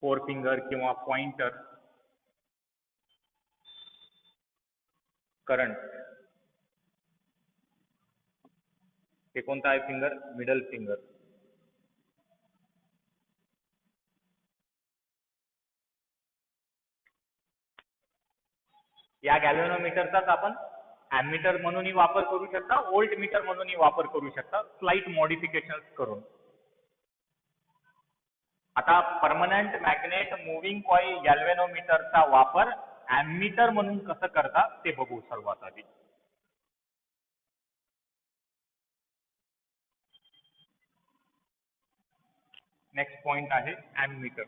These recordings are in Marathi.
फोर फिंगर किंवा पॉइंटर करंट, हे कोणता आहे फिंगर? Middle finger. या गॅल्व्हॅनोमीटरचाच आपण ॲमीटर म्हणूनही वापर करू शकता, व्होल्ट मीटर म्हणूनही वापर करू शकता, स्लाइट मॉडिफिकेशन करून. आता परमनंट मॅग्नेट मुव्हिंग कॉइल गॅल्व्हॅनोमीटरचा वापर ॲमीटर म्हणून कसं करता ते बघू सर्वात आधी. नेक्स्ट पॉइंट आहे ॲमीटर.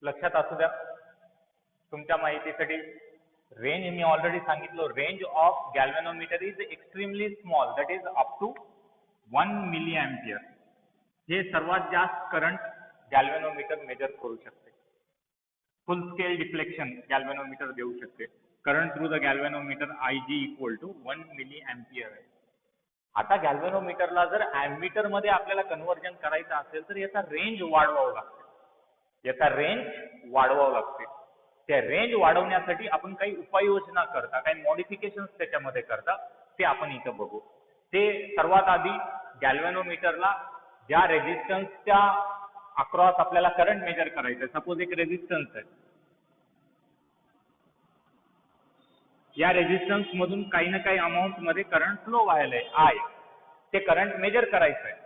लक्षात असू द्या तुमच्या माहितीसाठी, रेंज मी ऑलरेडी सांगितलं, range of galvanometer is extremely small, that is up to 1 milli ampere. हे सर्वात जास्त करंट गॅल्व्हॅनोमीटर मेजर करू शकते. फुल स्केल डिफ्लेक्शन गॅल्व्हॅनोमीटर देऊ शकते. Current through the galvanometer IG equal to 1 milli ampere आहे. आता गॅल्व्हॅनोमीटरला जर ॲमीटर मध्ये आपल्याला कन्व्हर्जन करायचं असेल तर याचा रेंज वाढवावं लागते. त्या रेंज वाढवण्यासाठी आपण काही उपाययोजना करता, काही मॉडिफिकेशन त्याच्यामध्ये करता, ते आपण इथं बघू. ते सर्वात आधी गॅल्व्हॅनोमीटरला ज्या रेझिस्टन्सच्या अक्रॉस आपल्याला करंट मेजर करायचं, सपोज एक रेझिस्टन्स आहे, या रेझिस्टन्स मधून काही ना काही अमाऊंट मध्ये करंट फ्लो व्हायला आहे, ते करंट मेजर करायचं आहे.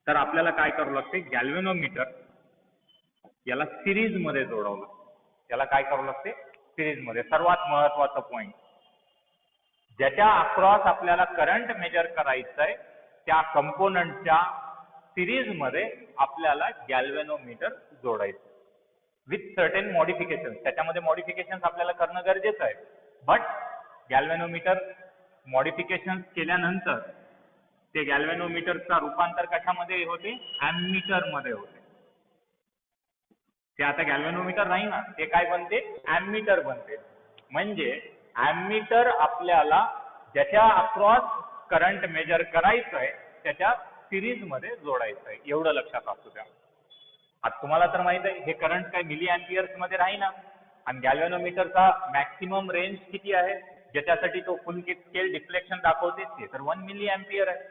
तर आपल्याला काय करावं लागते? गॅल्व्हॅनोमीटर याला सिरीज मध्ये जोडावं लागतं. याला काय करावं लागते? सिरीज मध्ये. सर्वात महत्वाचा पॉइंट, ज्याच्या अक्रॉस आपल्याला करंट मेजर करायचं आहे त्या कंपोनंटच्या सिरीज मध्ये आपल्याला गॅल्व्हॅनोमीटर जोडायचं विथ सर्टेन मॉडिफिकेशन. त्याच्यामध्ये मॉडिफिकेशन आपल्याला करणं गरजेचं आहे. बट गॅल्व्हॅनोमीटर मॉडिफिकेशन केल्यानंतर ते गॅल्व्हॅनोमीटरचा रूपांतर कशामध्ये होते? ॲमीटर मध्ये होते. ते आता गॅल्व्हॅनोमीटर नाही ना, ते काय बनते? ॲमीटर बनते. म्हणजे ॲमीटर आपल्याला ज्याच्या अक्रॉस करंट मेजर करायचं आहे त्याच्या सिरीज मध्ये जोडायचं आहे. एवढं लक्षात असू द्या. आता तुम्हाला तर माहित आहे हे करंट काय मिली एम्पियर्स मध्ये राहीना, आणि गॅल्व्हॅनोमीटरचा मॅक्सिमम रेंज किती आहे ज्याच्यासाठी तो फुल स्केल डिफ्लेक्शन दाखवते ते तर 1 मिली एम्पियर आहे.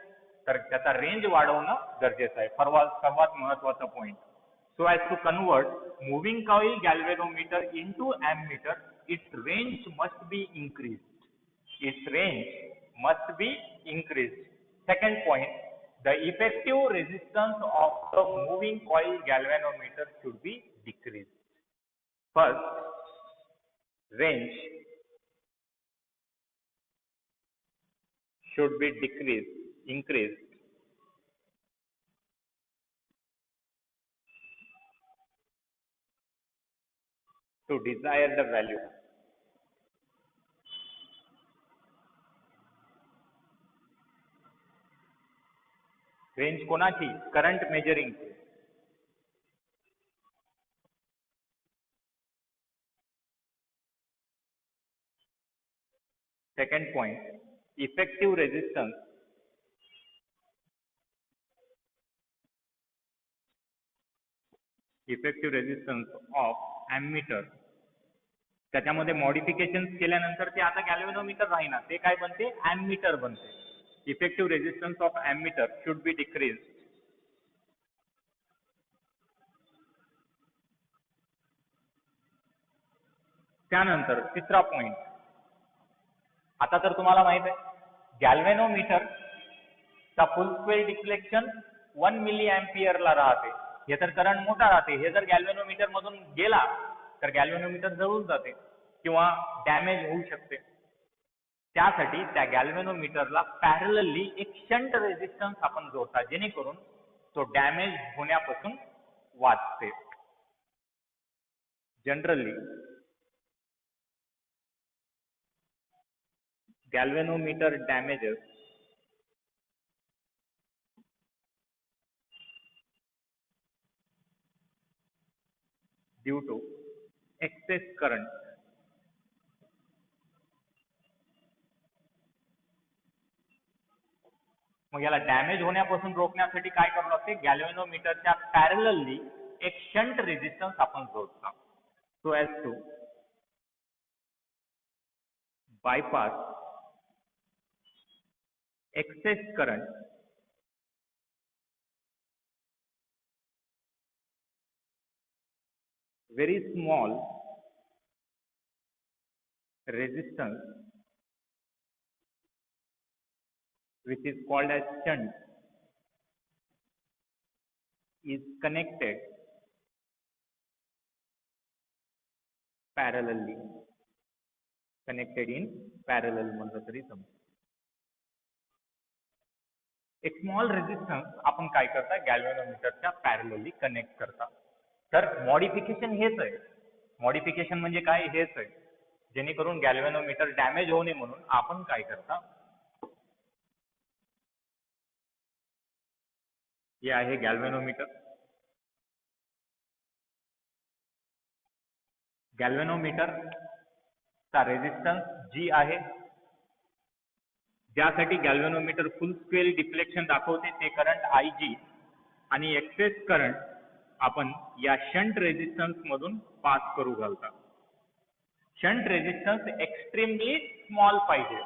तर त्याचा रेंज वाढवणं गरजेचं आहे. सर्वात महत्वाचा point. So as to convert moving coil galvanometer into ammeter, its range must be increased. Second point, the effective resistance of the moving coil galvanometer should be decreased. First, range should be increased. To desired value. Range कोणाची? Current measuring. Second point, effective resistance of ammeter. त्याच्यामध्ये मॉडिफिकेशन केल्यानंतर ते आता गॅल्व्हॅनोमीटर राहीना, ते काय बनते? ॲमीटर बनते. Effective resistance of ammeter should be decrease. त्यानंतर तिसरा पॉइंट, आता तर तुम्हाला माहित आहे गॅल्व्हॅनोमीटर चा फुल स्केल डिफ्लेक्शन 1 मिली एम्पियरला राहते. हे तर करंट मोठा राहते. हे जर गॅल्व्हॅनोमीटर मधून गेला तर गॅल्व्हॅनोमीटर जळून जाते किंवा डॅमेज होऊ शकते. त्यासाठी त्या गॅल्व्हॅनोमीटरला पॅरलली एक शंट रेझिस्टन्स आपण जोडता जेणेकरून तो डॅमेज होण्यापासून वाचते. generally galvanometer damages due to excess current मग याला डॅमेज होण्यापासून रोखण्यासाठी काय करावं लागते गॅल्व्हॅनोमीटरच्या पॅरलली एक शंट रेझिस्टन्स आपण जोडतो so as to bypass excess current very small resistance which is called as shunt is connected parallelly connected in parallel म्हणलं तरी समजेल. एक स्मॉल रेझिस्टन्स आपण काय करता गॅल्व्हॅनोमीटरच्या पॅरलली कनेक्ट करता. तर मॉडिफिकेशन हेच आहे. मॉडिफिकेशन म्हणजे काय हेच आहे. जेणेकरून गॅल्व्हॅनोमीटर डॅमेज होऊ नये म्हणून आपण काय करता हे आहे गॅल्व्हॅनोमीटर. गॅल्व्हॅनोमीटरचा रेझिस्टन्स G आहे. ज्यासाठी गॅल्व्हॅनोमीटर फुल स्केल डिफ्लेक्शन दाखवते ते करंट IG आणि एक्सेस करंट आपण या शंट रेझिस्टन्स मधून पास करू घालता. शंट रेझिस्टन्स एक्स्ट्रीमली स्मॉल पाहिजे.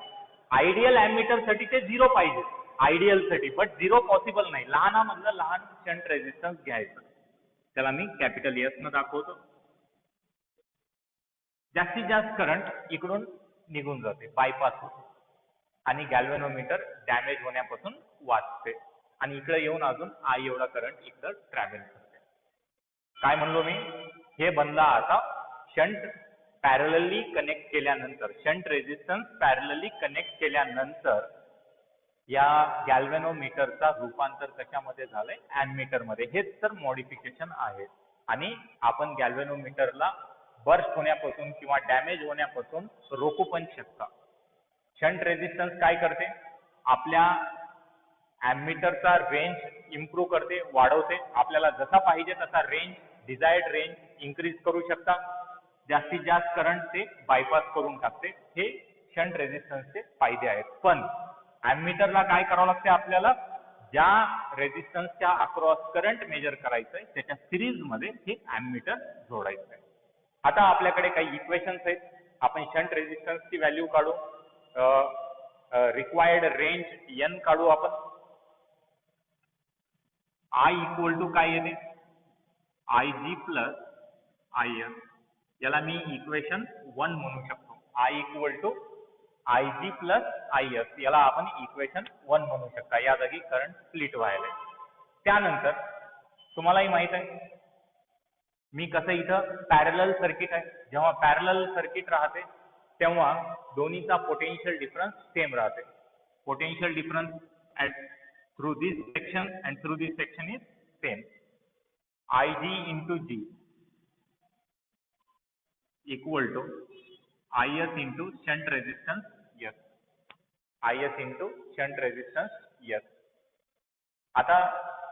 आयडियल ॲमीटर साठी ते 0 पाहिजे आयडियल साठी, बट 0 पॉसिबल नाही. लहानामधलं लहान शंट रेझिस्टन्स घ्यायचं. त्याला मी कॅपिटल S न दाखवतो. जास्तीत जास्त करंट इकडून निघून जाते, बायपास होते आणि गॅल्व्हॅनोमीटर डॅमेज होण्यापासून वाचते आणि इकडे येऊन अजून I एवढा करंट इकडे ट्रॅव्हल करते. काय म्हणलो मी, हे बनला आता शंट पॅरलली कनेक्ट केल्यानंतर, शंट रेझिस्टन्स पॅरलली कनेक्ट केल्यानंतर या गॅल्व्हॅनोमीटरचा रूपांतर कशामध्ये झालंय ॲमीटर मध्ये. हेच तर मॉडिफिकेशन आहे. आणि आपण गॅल्व्हॅनोमीटरला बर्स्ट होण्यापासून किंवा डॅमेज होण्यापासून रोखू पण शकता. शंट रेझिस्टन्स काय करते, आपल्या ॲमीटरचा रेंज इम्प्रूव्ह करते, वाढवते. आपल्याला जसा पाहिजे तसा रेंज, डिझायर्ड रेंज इन्क्रीज करू शकता. जास्तीत जास्त करंट ते बायपास करून टाकते. हे शंट रेझिस्टन्सचे फायदे आहेत. पण ॲमीटरला काय करावं लागते, आपल्याला ज्या रेझिस्टन्सच्या अक्रॉस करंट मेजर करायचंय त्याच्या सिरीज मध्ये हे ॲमीटर जोडायचं आहे. आता आपल्याकडे काही इक्वेशन्स आहेत. आपण शंट रेझिस्टन्सची व्हॅल्यू काढू, रिक्वायर्ड रेंज N काढू आपण. I इक्वल टू काय येते, IG प्लस IS. याला मी इक्वेशन 1 म्हणू शकतो. I equal to IG plus IS याला आपण इक्वेशन 1 म्हणू शकता. या जागी करंट स्प्लिट व्हायला. त्यानंतर तुम्हालाही माहित आहे मी कसं इथं पॅरलल सर्किट आहे. जेव्हा पॅरलल सर्किट राहते तेव्हा दोन्हीचा पोटेन्शियल डिफरन्स सेम राहते. Potential difference through this section and through this section is same. IG into G equal to IS into shunt resistance S. IS into shunt resistance S. आता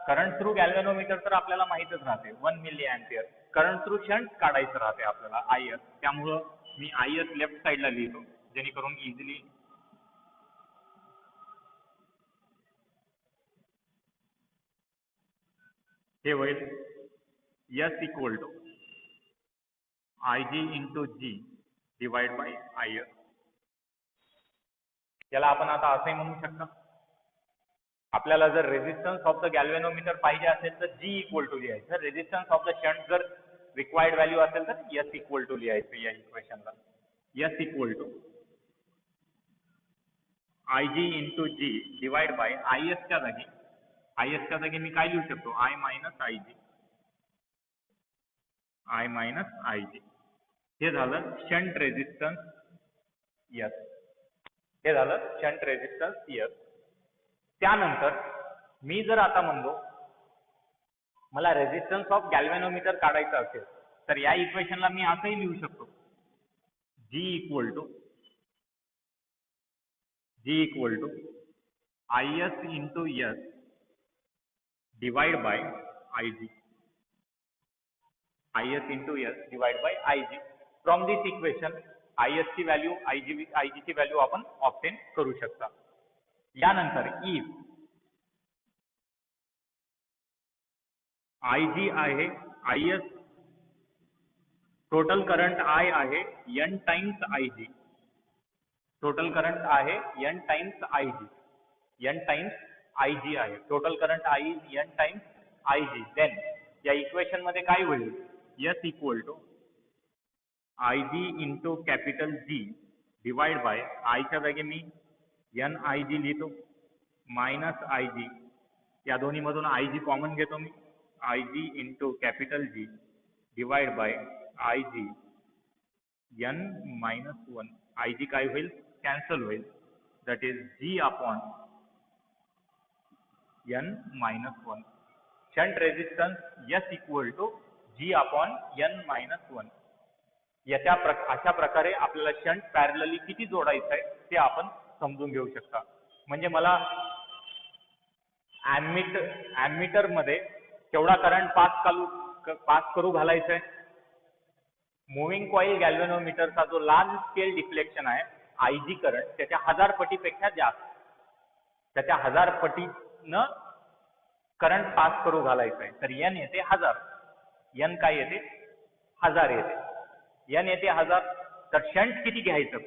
करंट थ्रू गॅल्व्हॅनोमीटर तर आपल्याला माहितच राहते 1 milli ampere. Current through shunt काढायचं राहते आपल्याला IS. त्यामुळं मी IS लेफ्ट साइडला लिहितो जेणेकरून इझिली हे होईल S equal to IG into G divide by IS. याला आपण आता असंही म्हणू शकता, आपल्याला जर रेझिस्टन्स ऑफ द गॅल्व्हॅनोमीटर पाहिजे असेल तर G इक्वल टू लिहायचं. रेझिस्टन्स ऑफ द शंट जर रिक्वायर्ड व्हॅल्यू असेल तर S इक्वल टू लिहायचं या इक्वेशनला. S equal to IG into G divide by IS च्या जागी मी काय लिहू शकतो, I मायनस IG. हे झालं शंट रेझिस्टन्स S. हे झालं शंट रेझिस्टन्स S. त्यानंतर मी जर आता म्हणलो मला रेझिस्टन्स ऑफ गॅल्व्हॅनोमीटर काढायचं असेल तर या इक्वेशनला मी असंही लिहू शकतो, G equal to IS into S divide by IG. IS into S divide by IG. From this equation IS ची व्हॅल्यू IG ची व्हॅल्यू आपण ऑब्टेन करू शकता. यानंतर इफ IG आहे, IS टोटल करंट I आहे N times IG. Total current आहे N times IG. N times IG आहे. Total current I N times IG. Then या इक्वेशन मध्ये काय होईल, S equal to IG into capital G divide by I च्या जागी मी NIG लिहितो मायनस IG. या दोन्ही मधून IG कॉमन घेतो मी, IG into capital G divide by IG N minus 1. IG काय होईल, कॅन्सल होईल. That is G upon N minus 1. Shunt resistance S equal to G upon N minus 1. अशा प्रकारे आपल्याला शंट पॅरलली किती जोडायचं आहे ते आपण समजून घेऊ शकता. म्हणजे मला ॲमीटर मध्ये केवढा करंट पास करू घालायचा आहे. मुव्हिंग कॉइल गॅल्व्हनोमीटरचा जो लार्ज स्केल डिफ्लेक्शन आहे IG करंट त्याच्या 1000 पटीपेक्षा जास्त, त्याच्या 1000 पटीनं करंट पास करू घालायचं आहे. तर N येते 1000. N काय येते, 1000 येते. N येते 1000. तर शंट किती घ्यायचं,